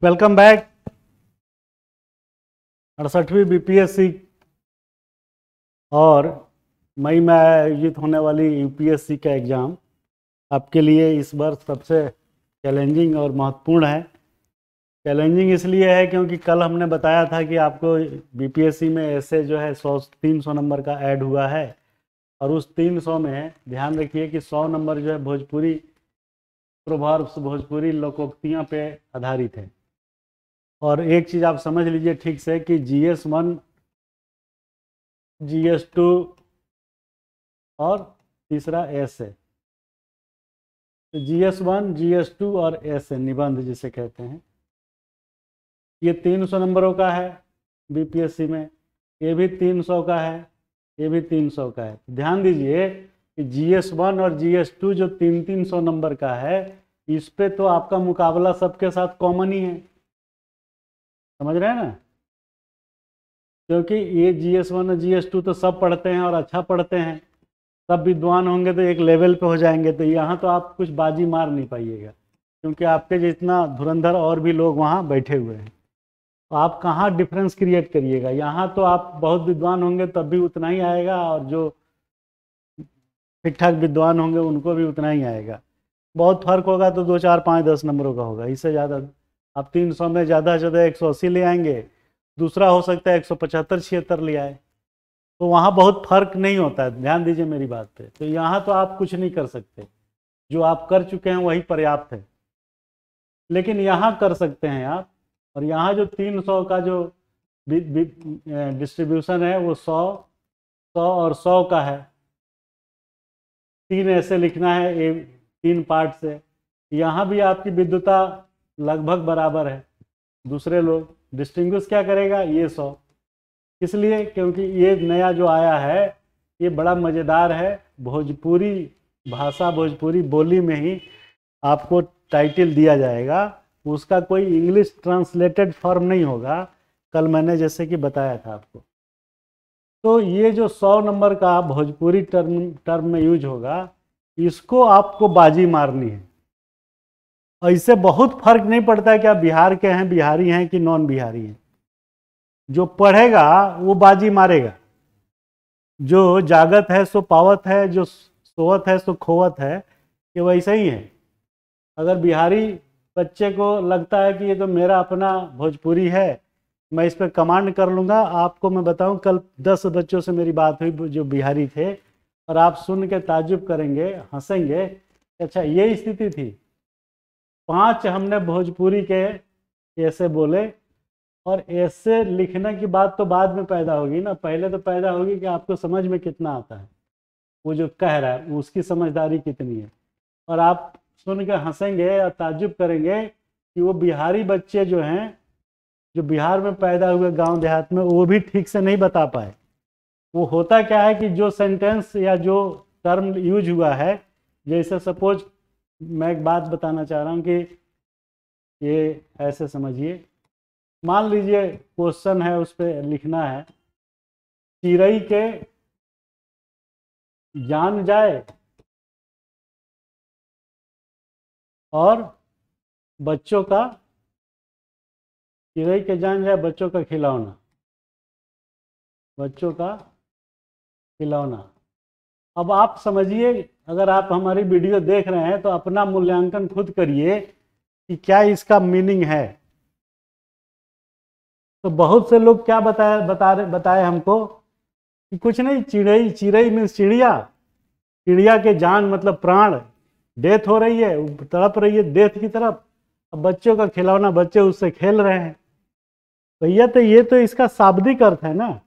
Welcome back. 68वीं BPSC और मई में आयोजित होने वाली यूपीएससी का एग्ज़ाम आपके लिए इस बार सबसे चैलेंजिंग और महत्वपूर्ण है। चैलेंजिंग इसलिए है क्योंकि कल हमने बताया था कि आपको बीपीएससी में ऐसे जो है 300 नंबर का ऐड हुआ है और उस 300 में ध्यान रखिए कि 100 नंबर जो है भोजपुरी प्रोवर्ब्स, भोजपुरी लोकोक्तियाँ पे आधारित है। और एक चीज़ आप समझ लीजिए ठीक से कि GS1, GS2 और तीसरा एस है। तो GS1, GS2 और एस है, निबंध जिसे कहते हैं। ये 300 नंबरों का है बीपीएससी में, ये भी 300 का है, ये भी 300 का है। ध्यान दीजिए कि GS1 और GS2 जो 300 नंबर का है, इस पे तो आपका मुकाबला सबके साथ कॉमन ही है, समझ रहे हैं ना। क्योंकि ये GS1 और GS2 तो सब पढ़ते हैं और अच्छा पढ़ते हैं, सब विद्वान होंगे तो एक लेवल पे हो जाएंगे। तो यहाँ तो आप कुछ बाजी मार नहीं पाइएगा क्योंकि आपके जितना धुरंधर और भी लोग वहाँ बैठे हुए हैं। तो आप कहाँ डिफरेंस क्रिएट करिएगा। यहाँ तो आप बहुत विद्वान होंगे तब भी उतना ही आएगा और जो ठीक ठाक विद्वान होंगे उनको भी उतना ही आएगा। बहुत फर्क होगा तो 2, 4, 5, 10 नंबरों का होगा, इससे ज़्यादा। आप 300 में ज़्यादा से ज़्यादा 180 ले आएंगे, दूसरा हो सकता है 175, 76 ले आए, तो वहाँ बहुत फर्क नहीं होता है। ध्यान दीजिए मेरी बात पे। तो यहाँ तो आप कुछ नहीं कर सकते, जो आप कर चुके हैं वही पर्याप्त है। लेकिन यहाँ कर सकते हैं आप। और यहाँ जो 300 का जो डिस्ट्रीब्यूशन है वो 100, 100 और 100 का है। 3 ऐसे लिखना है 3 पार्ट से। यहाँ भी आपकी विद्वता लगभग बराबर है। दूसरे लोग डिस्टिंग्विश क्या करेगा, ये 100, इसलिए क्योंकि ये नया जो आया है ये बड़ा मज़ेदार है। भोजपुरी भाषा, भोजपुरी बोली में ही आपको टाइटल दिया जाएगा, उसका कोई इंग्लिश ट्रांसलेटेड फॉर्म नहीं होगा। कल मैंने जैसे कि बताया था आपको। तो ये जो 100 नंबर का भोजपुरी टर्म में यूज होगा, इसको आपको बाजी मारनी है। और इससे बहुत फर्क नहीं पड़ता है कि आप बिहार के हैं, बिहारी हैं कि नॉन बिहारी हैं। जो पढ़ेगा वो बाजी मारेगा। जो जागत है सो पावत है, जो सोवत है सो खोवत है, ये वैसे ही है। अगर बिहारी बच्चे को लगता है कि ये तो मेरा अपना भोजपुरी है, मैं इस पर कमांड कर लूँगा। आपको मैं बताऊं, कल 10 बच्चों से मेरी बात हुई जो बिहारी थे, और आप सुन के ताज्जुब करेंगे, हंसेंगे। अच्छा, ये स्थिति थी। 5 हमने भोजपुरी के ऐसे बोले, और ऐसे लिखने की बात तो बाद में पैदा होगी ना। पहले तो पैदा होगी कि आपको समझ में कितना आता है, वो जो कह रहा है उसकी समझदारी कितनी है। और आप सुन के हंसेंगे और ताज्जुब करेंगे कि वो बिहारी बच्चे जो हैं, जो बिहार में पैदा हुए गांव देहात में, वो भी ठीक से नहीं बता पाए। वो होता क्या है कि जो सेंटेंस या जो टर्म यूज हुआ है, जैसे सपोज मैं एक बात बताना चाह रहा हूँ कि ये ऐसे समझिए। मान लीजिए क्वेश्चन है, उस पर लिखना है, चिड़ै के जान जाए और बच्चों का, चिड़ै के जान जाए बच्चों का खिलौना, बच्चों का खिलौना। अब आप समझिए, अगर आप हमारी वीडियो देख रहे हैं तो अपना मूल्यांकन खुद करिए कि क्या इसका मीनिंग है। तो बहुत से लोग क्या बताए हमको कि कुछ नहीं, चिड़ै, चिड़ै मीन्स चिड़िया, चिड़िया के जान मतलब प्राण, डेथ हो रही है, तड़प रही है डेथ की तरफ। अब बच्चों का खिलौना, बच्चे उससे खेल रहे हैं। भैया तो ये तो इसका शाब्दिक अर्थ है ना।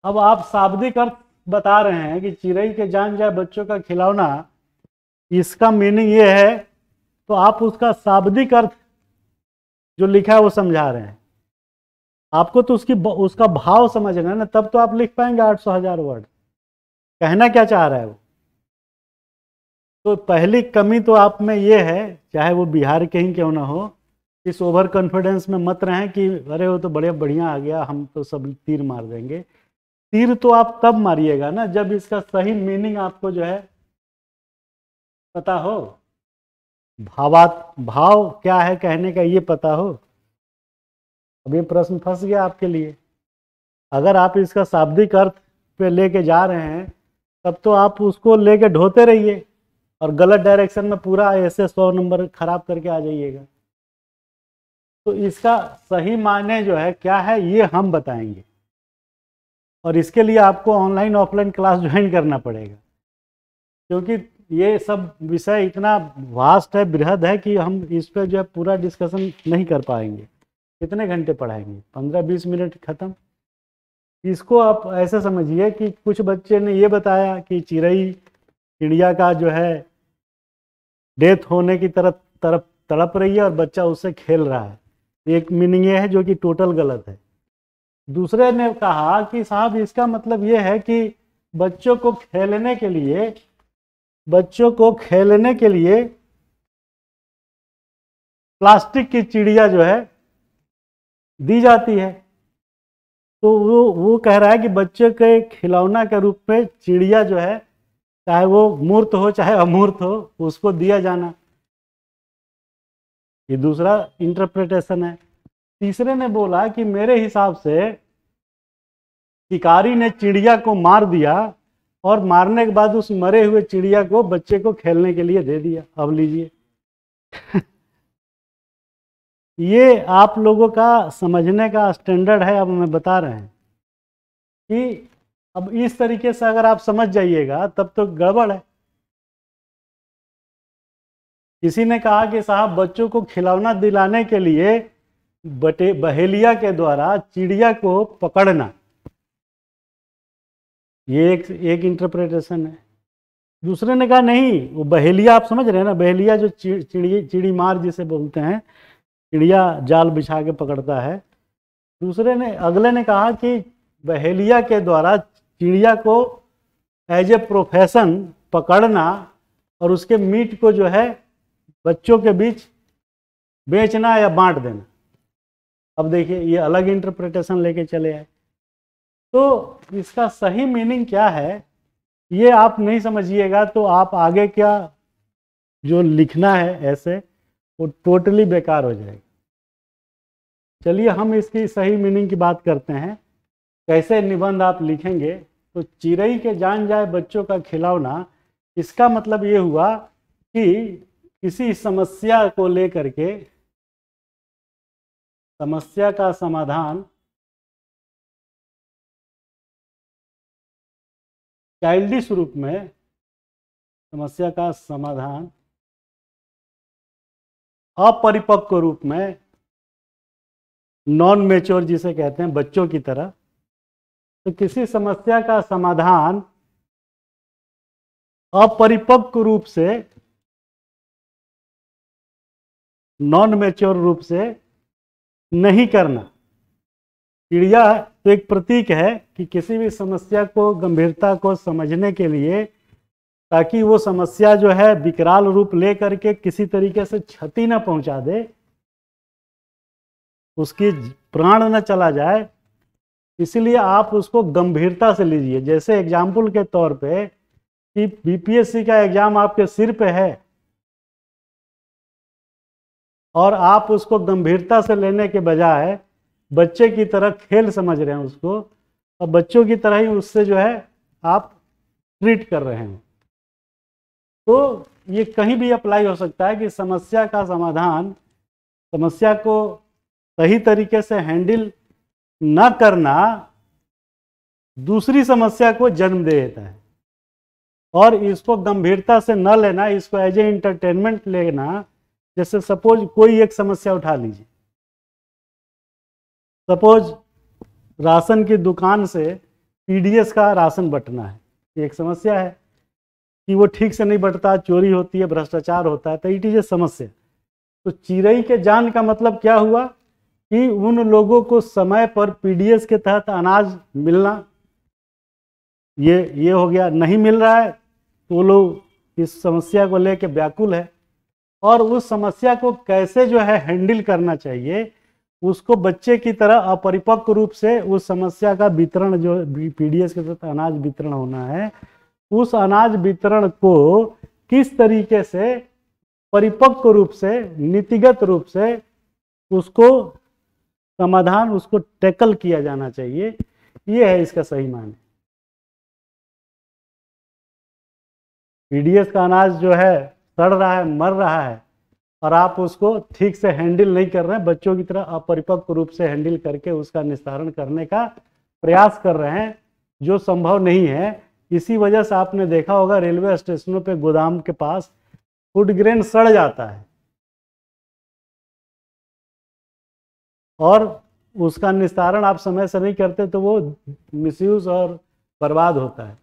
अब आप शाब्दिक अर्थ बता रहे हैं कि चिड़ै के जान जाए बच्चों का खिलौना, इसका मीनिंग ये है, तो आप उसका शाब्दिक अर्थ जो लिखा है वो समझा रहे हैं। आपको तो उसका भाव समझना है ना, तब तो आप लिख पाएंगे 800 1000 वर्ड। कहना क्या चाह रहा है वो। तो पहली कमी तो आप में ये है, चाहे वो बिहार के ही क्यों ना हो, इस ओवर कॉन्फिडेंस में मत रहें कि अरे वो तो बड़े बढ़िया आ गया, हम तो सब तीर मार देंगे। तीर तो आप तब मारिएगा ना जब इसका सही मीनिंग आपको जो है पता हो। भाव क्या है कहने का ये पता हो? अब ये प्रश्न फंस गया आपके लिए। अगर आप इसका शाब्दिक अर्थ पे लेके जा रहे हैं तब तो आप उसको लेके ढोते रहिए और गलत डायरेक्शन में पूरा ऐसे 100 नंबर खराब करके आ जाइएगा। तो इसका सही मायने जो है क्या है ये हम बताएंगे, और इसके लिए आपको ऑनलाइन ऑफलाइन क्लास ज्वाइन करना पड़ेगा, क्योंकि ये सब विषय इतना वास्ट है, बृहद है कि हम इस पर जो है पूरा डिस्कशन नहीं कर पाएंगे। कितने घंटे पढ़ाएंगे? 15-20 मिनट खत्म। इसको आप ऐसे समझिए कि कुछ बच्चे ने ये बताया कि चिड़िया का जो है डेथ होने की तरफ तड़प रही है और बच्चा उससे खेल रहा है। एक मीनिंग ये है जो कि टोटल गलत है। दूसरे ने कहा कि साहब इसका मतलब ये है कि बच्चों को खेलने के लिए प्लास्टिक की चिड़िया जो है दी जाती है। तो वो कह रहा है कि बच्चे के खिलौना के रूप में चिड़िया जो है, चाहे वो मूर्त हो चाहे अमूर्त हो, उसको दिया जाना, ये दूसरा इंटरप्रिटेशन है। तीसरे ने बोला कि मेरे हिसाब से शिकारी ने चिड़िया को मार दिया और मारने के बाद उस मरे हुए चिड़िया को बच्चे को खेलने के लिए दे दिया। अब लीजिए ये आप लोगों का समझने का स्टैंडर्ड है। अब हमें बता रहे हैं कि अब इस तरीके से अगर आप समझ जाइएगा तब तो गड़बड़ है। किसी ने कहा कि साहब बच्चों को खिलौना दिलाने के लिए बहेलिया के द्वारा चिड़िया को पकड़ना, ये एक इंटरप्रिटेशन है। दूसरे ने कहा नहीं, वो बहेलिया आप समझ रहे हैं ना, बहेलिया जो चिड़ी मार जिसे बोलते हैं, चिड़िया जाल बिछा के पकड़ता है। अगले ने कहा कि बहेलिया के द्वारा चिड़िया को एज ए प्रोफेशन पकड़ना और उसके मीट को जो है बच्चों के बीच बेचना या बांट देना। अब देखिए ये अलग इंटरप्रिटेशन लेके चले आए। तो इसका सही मीनिंग क्या है ये आप नहीं समझिएगा तो आप आगे क्या जो लिखना है ऐसे वो टोटली बेकार हो जाएगा। चलिए हम इसकी सही मीनिंग की बात करते हैं, कैसे निबंध आप लिखेंगे। तो चिड़ै के जान जाए बच्चों का खिलौना, इसका मतलब ये हुआ कि किसी समस्या को लेकर के समस्या का समाधान चाइल्डिश रूप में, समस्या का समाधान अपरिपक्व रूप में, नॉन मैच्योर जिसे कहते हैं बच्चों की तरह। तो किसी समस्या का समाधान अपरिपक्व रूप से, नॉन मैच्योर रूप से नहीं करना। चिड़िया तो एक प्रतीक है कि किसी भी समस्या को गंभीरता को समझने के लिए, ताकि वो समस्या जो है विकराल रूप ले करके किसी तरीके से क्षति न पहुंचा दे, उसकी प्राण न चला जाए, इसलिए आप उसको गंभीरता से लीजिए। जैसे एग्जाम्पल के तौर पे कि बीपीएससी का एग्जाम आपके सिर पे है और आप उसको गंभीरता से लेने के बजाय बच्चे की तरह खेल समझ रहे हैं उसको, और बच्चों की तरह ही उससे जो है आप ट्रीट कर रहे हैं। तो ये कहीं भी अप्लाई हो सकता है कि समस्या का समाधान, समस्या को सही तरीके से हैंडल न करना दूसरी समस्या को जन्म दे देता है, और इसको गंभीरता से न लेना, इसको एज ए इंटरटेनमेंट लेना। जैसे सपोज कोई एक समस्या उठा लीजिए, सपोज राशन की दुकान से पीडीएस का राशन बंटना है, एक समस्या है कि वो ठीक से नहीं बंटता, चोरी होती है, भ्रष्टाचार होता है, तो इट इज ए समस्या। तो चिड़ै के जान का मतलब क्या हुआ कि उन लोगों को समय पर पीडीएस के तहत अनाज मिलना, ये हो गया। नहीं मिल रहा है तो वो लोग इस समस्या को लेकर व्याकुल है, और उस समस्या को कैसे जो है हैंडल करना चाहिए, उसको बच्चे की तरह अपरिपक्व रूप से उस समस्या का वितरण, जो पीडीएस के तहत अनाज वितरण होना है, उस अनाज वितरण को किस तरीके से परिपक्व रूप से, नीतिगत रूप से उसको समाधान, उसको टैकल किया जाना चाहिए। ये है इसका सही माने। पीडीएस का अनाज जो है सड़ रहा है, मर रहा है, और आप उसको ठीक से हैंडल नहीं कर रहे हैं, बच्चों की तरह अपरिपक्व रूप से हैंडल करके उसका निस्तारण करने का प्रयास कर रहे हैं, जो संभव नहीं है। इसी वजह से आपने देखा होगा रेलवे स्टेशनों पे गोदाम के पास फूड ग्रेन सड़ जाता है और उसका निस्तारण आप समय से नहीं करते तो वो मिसयूज और बर्बाद होता है।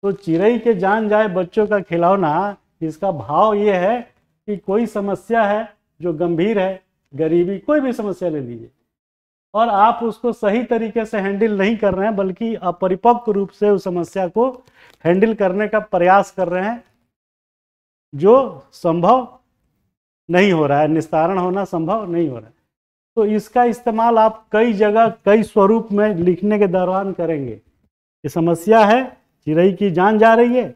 तो चिड़ै के जान जाए बच्चों का खिलौना, इसका भाव ये है कि कोई समस्या है जो गंभीर है, गरीबी, कोई भी समस्या ले लीजिए, और आप उसको सही तरीके से हैंडल नहीं कर रहे हैं, बल्कि अपरिपक्व रूप से उस समस्या को हैंडल करने का प्रयास कर रहे हैं, जो संभव नहीं हो रहा है, निस्तारण होना संभव नहीं हो रहा है। तो इसका इस्तेमाल आप कई जगह, कई स्वरूप में लिखने के दौरान करेंगे। ये समस्या है, चिड़ै की जान जा रही है,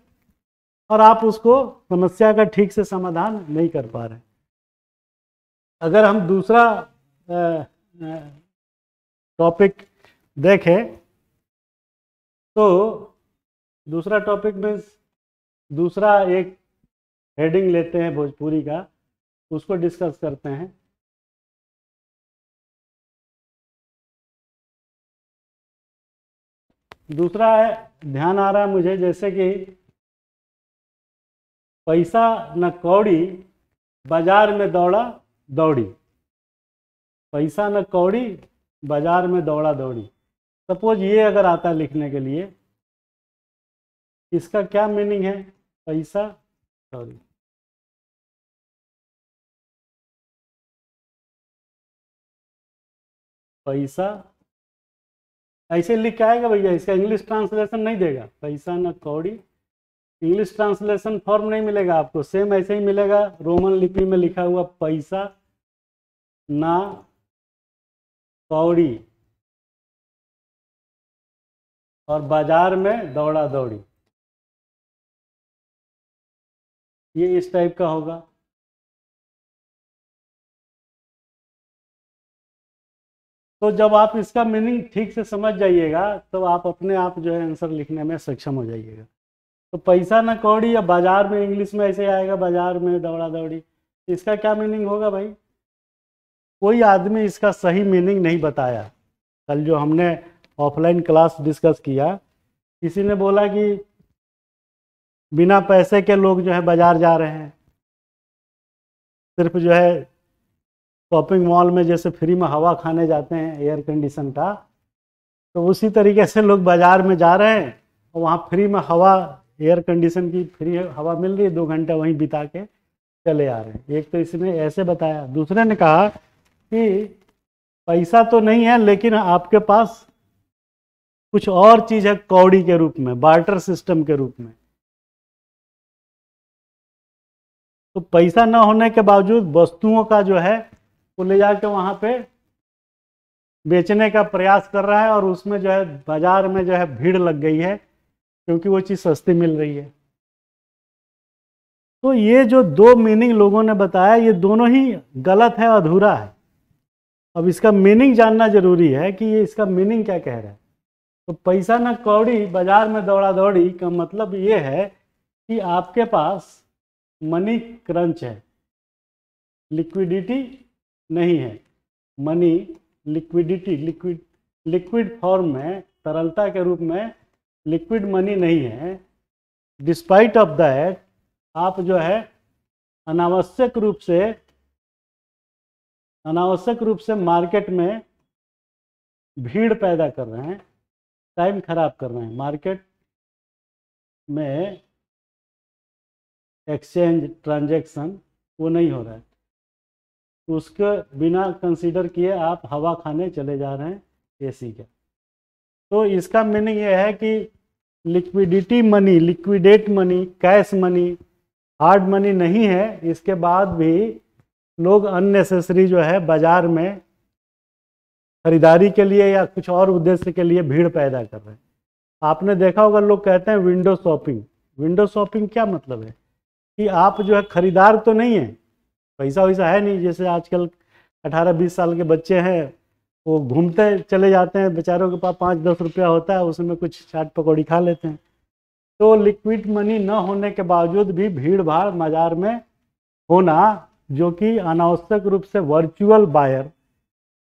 और आप उसको समस्या का ठीक से समाधान नहीं कर पा रहे। अगर हम दूसरा टॉपिक देखें तो दूसरा टॉपिक में दूसरा एक हेडिंग लेते हैं भोजपुरी का, उसको डिस्कस करते हैं। दूसरा है, ध्यान आ रहा है मुझे, जैसे कि पैसा न कौड़ी बाजार में दौड़ा दौड़ी, पैसा न कौड़ी बाजार में दौड़ा दौड़ी। सपोज ये अगर आता है लिखने के लिए, इसका क्या मीनिंग है? पैसा कौड़ी, पैसा ऐसे लिख के आएगा भैया, इसका इंग्लिश ट्रांसलेशन नहीं देगा। पैसा न कौड़ी, इंग्लिश ट्रांसलेशन फॉर्म नहीं मिलेगा आपको, सेम ऐसे ही मिलेगा रोमन लिपि में लिखा हुआ, पैसा ना कौड़ी और बाजार में दौड़ा दौड़ी, ये इस टाइप का होगा। तो जब आप इसका मीनिंग ठीक से समझ जाइएगा तो आप अपने आप जो है आंसर लिखने में सक्षम हो जाइएगा। तो पैसा न कौड़ी या बाजार में, इंग्लिश में ऐसे आएगा बाजार में दौड़ा दौड़ी, इसका क्या मीनिंग होगा भाई? कोई आदमी इसका सही मीनिंग नहीं बताया। कल जो हमने ऑफलाइन क्लास डिस्कस किया, किसी ने बोला कि बिना पैसे के लोग जो है बाजार जा रहे हैं, सिर्फ जो है शॉपिंग मॉल में जैसे फ्री में हवा खाने जाते हैं एयर कंडीशन का, तो उसी तरीके से लोग बाजार में जा रहे हैं और वहाँ फ्री में हवा, एयर कंडीशन की फ्री हवा मिल रही है, 2 घंटा वहीं बिता के चले आ रहे हैं। एक तो इसने ऐसे बताया। दूसरे ने कहा कि पैसा तो नहीं है लेकिन आपके पास कुछ और चीज़ है कौड़ी के रूप में, बार्टर सिस्टम के रूप में। तो पैसा न होने के बावजूद वस्तुओं का जो है वो ले जाके वहाँ पे बेचने का प्रयास कर रहा है, और उसमें जो है बाजार में जो है भीड़ लग गई है क्योंकि वो चीज़ सस्ती मिल रही है। तो ये जो 2 मीनिंग लोगों ने बताया, ये दोनों ही गलत है, अधूरा है। अब इसका मीनिंग जानना जरूरी है कि ये इसका मीनिंग क्या कह रहा है। तो पैसा न कौड़ी बाजार में दौड़ा दौड़ी का मतलब ये है कि आपके पास मनी क्रंच है, लिक्विडिटी नहीं है। मनी लिक्विडिटी, लिक्विड फॉर्म में, तरलता के रूप में लिक्विड मनी नहीं है। डिस्पाइट ऑफ दैट आप जो है अनावश्यक रूप से मार्केट में भीड़ पैदा कर रहे हैं, टाइम खराब कर रहे हैं। मार्केट में एक्सचेंज ट्रांजैक्शन वो नहीं हो रहा है, उसके बिना कंसीडर किए आप हवा खाने चले जा रहे हैं एसी के। तो इसका मीनिंग ये है कि liquidity money, liquidate money, cash money, hard money नहीं है, इसके बाद भी लोग अननेसेसरी जो है बाजार में खरीदारी के लिए या कुछ और उद्देश्य के लिए भीड़ पैदा कर रहे हैं। आपने देखा होगा लोग कहते हैं विंडो शॉपिंग। विंडो शॉपिंग क्या मतलब है कि आप जो है खरीदार तो नहीं है पैसा वैसा है नहीं, जैसे आजकल 18-20 साल के बच्चे हैं वो घूमते चले जाते हैं, बेचारों के पास 5-10 रुपया होता है, उसमें कुछ चाट पकौड़ी खा लेते हैं। तो लिक्विड मनी न होने के बावजूद भी भीड़ भाड़ बाजार में होना, जो कि अनावश्यक रूप से वर्चुअल बायर,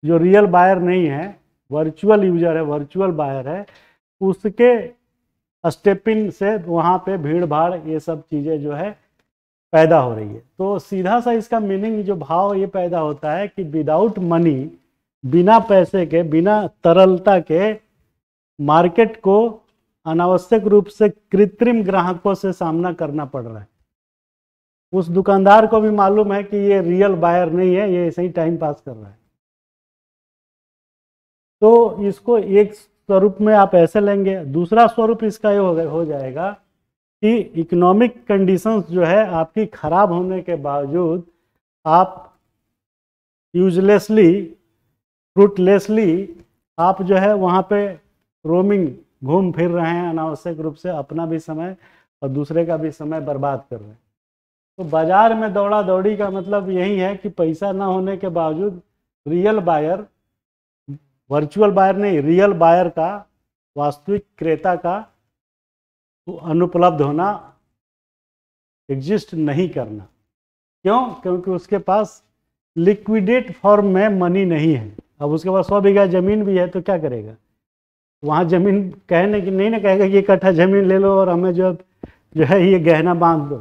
जो रियल बायर नहीं है, वर्चुअल यूजर है, वर्चुअल बायर है, उसके स्टेपिंग से वहाँ पे भीड़ भाड़ ये सब चीज़ें जो है पैदा हो रही है। तो सीधा सा इसका मीनिंग जो भाव ये पैदा होता है कि विदाउट मनी, बिना पैसे के, बिना तरलता के मार्केट को अनावश्यक रूप से कृत्रिम ग्राहकों से सामना करना पड़ रहा है। उस दुकानदार को भी मालूम है कि ये रियल बायर नहीं है, ये ऐसे ही टाइम पास कर रहा है। तो इसको एक स्वरूप में आप ऐसे लेंगे, दूसरा स्वरूप इसका ये हो जाएगा कि इकोनॉमिक कंडीशंस जो है आपकी खराब होने के बावजूद आप यूजलेसली, फ्रूटलेसली आप जो है वहाँ पे रोमिंग, घूम फिर रहे हैं, अनावश्यक रूप से अपना भी समय और दूसरे का भी समय बर्बाद कर रहे हैं। तो बाजार में दौड़ा दौड़ी का मतलब यही है कि पैसा ना होने के बावजूद रियल बायर, वर्चुअल बायर नहीं, रियल बायर का, वास्तविक क्रेता का अनुपलब्ध होना, एग्जिस्ट नहीं करना। क्यों? क्योंकि उसके पास लिक्विडेट फॉर्म में मनी नहीं है। अब उसके पास 100 बीघा जमीन भी है तो क्या करेगा? वहाँ जमीन कहने की नहीं ना कहेगा कि 1 कट्ठा जमीन ले लो और हमें जो है ये गहना बांध दो।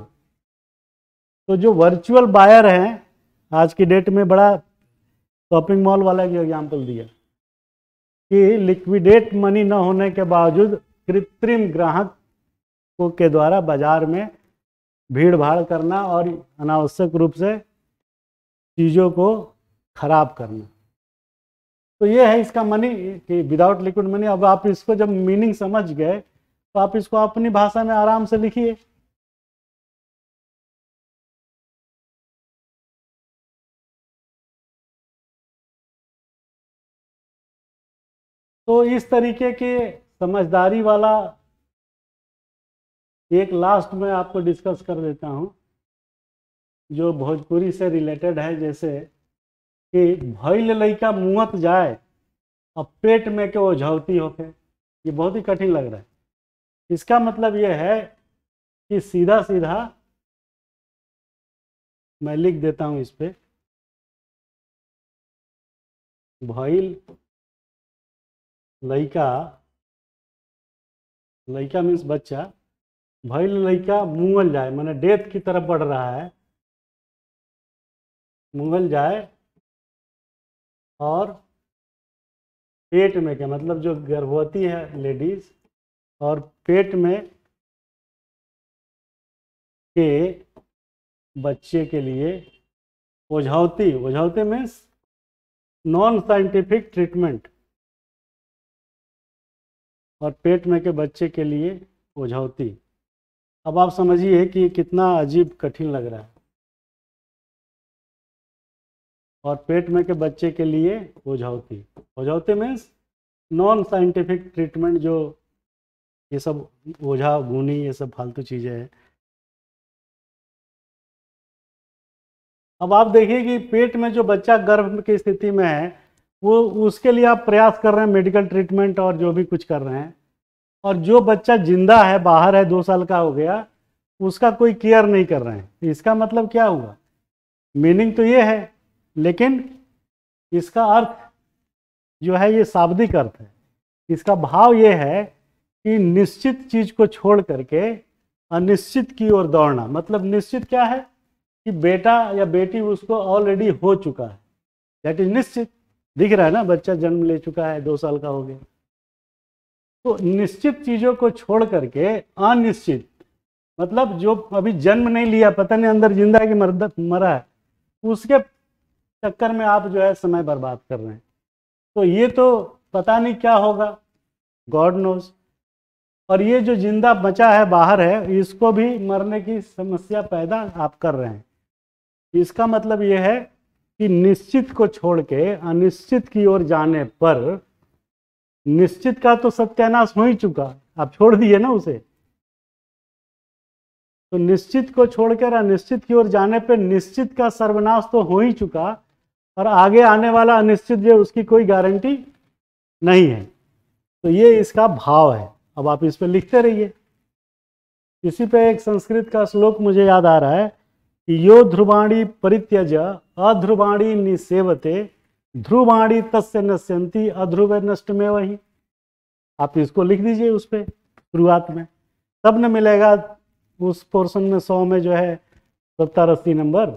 तो जो वर्चुअल बायर हैं, आज की डेट में बड़ा शॉपिंग मॉल वाला की एग्जाम्पल दिया कि लिक्विडेट मनी न होने के बावजूद कृत्रिम ग्राहकों के द्वारा बाजार में भीड़ भाड़ करना और अनावश्यक रूप से चीज़ों को खराब करना। तो ये है इसका मनी कि विदाउट लिक्विड मनी। अब आप इसको जब मीनिंग समझ गए तो आप इसको अपनी भाषा में आराम से लिखिए। तो इस तरीके के समझदारी वाला एक लास्ट में आपको डिस्कस कर देता हूँ जो भोजपुरी से रिलेटेड है। जैसे कि भइल लइका मुँहत जाए अब पेट में के ओझौती होके, ये बहुत ही कठिन लग रहा है। इसका मतलब ये है कि सीधा सीधा मैं लिख देता हूँ इस पे, भइल लइका, लइका मीन्स बच्चा, भइल लइका मुँगल जाए, माने डेथ की तरफ बढ़ रहा है, मुँगल जाए और पेट में के मतलब जो गर्भवती है लेडीज और पेट में के बच्चे के लिए ओझौती, ओझौती मीन्स नॉन साइंटिफिक ट्रीटमेंट, और पेट में के बच्चे के लिए ओझौती। अब आप समझिए कि कितना अजीब कठिन लग रहा है। और पेट में के बच्चे के लिए ओझौती, ओझौती मीन्स नॉन साइंटिफिक ट्रीटमेंट, जो ये सब ओझा गुनी ये सब फालतू चीज़ें हैं। अब आप देखिए कि पेट में जो बच्चा गर्भ की स्थिति में है वो, उसके लिए आप प्रयास कर रहे हैं, मेडिकल ट्रीटमेंट और जो भी कुछ कर रहे हैं, और जो बच्चा जिंदा है, बाहर है, 2 साल का हो गया, उसका कोई केयर नहीं कर रहे हैं। इसका मतलब क्या हुआ? मीनिंग तो ये है, लेकिन इसका अर्थ जो है ये शाब्दिक अर्थ है। इसका भाव ये है कि निश्चित चीज को छोड़ करके अनिश्चित की ओर दौड़ना। मतलब निश्चित क्या है कि बेटा या बेटी उसको ऑलरेडी हो चुका है, दैट इज निश्चित। दिख रहा है ना, बच्चा जन्म ले चुका है, 2 साल का हो गया। तो निश्चित चीजों को छोड़ करके अनिश्चित, मतलब जो अभी जन्म नहीं लिया, पता नहीं अंदर जिंदा है कि मरा है, उसके चक्कर में आप जो है समय बर्बाद कर रहे हैं। तो ये तो पता नहीं क्या होगा, गॉड नोज। और ये जो जिंदा बचा है बाहर है, इसको भी मरने की समस्या पैदा आप कर रहे हैं। इसका मतलब ये है कि निश्चित को छोड़ के अनिश्चित की ओर जाने पर, निश्चित का तो सत्यानाश हो ही चुका, आप छोड़ दिए ना उसे। तो निश्चित को छोड़कर अनिश्चित की ओर जाने पर निश्चित का सर्वनाश तो हो ही चुका, और आगे आने वाला अनिश्चित जो उसकी कोई गारंटी नहीं है। तो ये इसका भाव है। अब आप इस पर लिखते रहिए। इसी पे एक संस्कृत का श्लोक मुझे याद आ रहा है कि यो ध्रुवाणी परित्यज अध्रुवाणी निसेवते ध्रुवाणी तस्य नश्यन्ति अध्रुव नष्टमेव ही। आप इसको लिख दीजिए उस पर शुरुआत में, तब न मिलेगा उस पोर्शन में 100 में जो है 70-80 नंबर।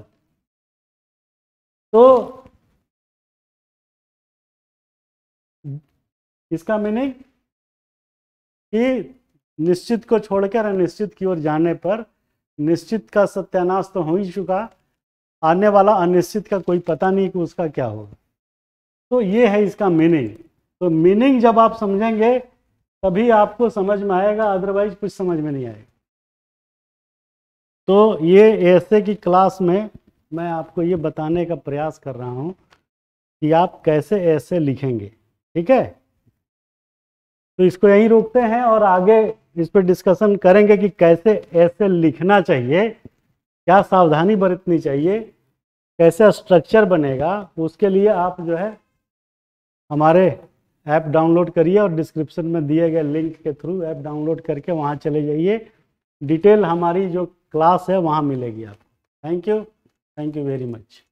तो इसका मीनिंग कि निश्चित को छोड़कर अनिश्चित की ओर जाने पर निश्चित का सत्यानाश तो हो ही चुका, आने वाला अनिश्चित का कोई पता नहीं कि उसका क्या होगा। तो ये है इसका मीनिंग। तो मीनिंग जब आप समझेंगे तभी आपको समझ में आएगा, अदरवाइज कुछ समझ में नहीं आएगा। तो ये ऐसे की क्लास में मैं आपको ये बताने का प्रयास कर रहा हूँ कि आप कैसे ऐसे लिखेंगे। ठीक है, तो इसको यहीं रोकते हैं और आगे इस पर डिस्कशन करेंगे कि कैसे ऐसे लिखना चाहिए, क्या सावधानी बरतनी चाहिए, कैसे स्ट्रक्चर बनेगा। उसके लिए आप जो है हमारे ऐप डाउनलोड करिए और डिस्क्रिप्शन में दिए गए लिंक के थ्रू ऐप डाउनलोड करके वहाँ चले जाइए। डिटेल हमारी जो क्लास है वहाँ मिलेगी आपको। Thank you very much.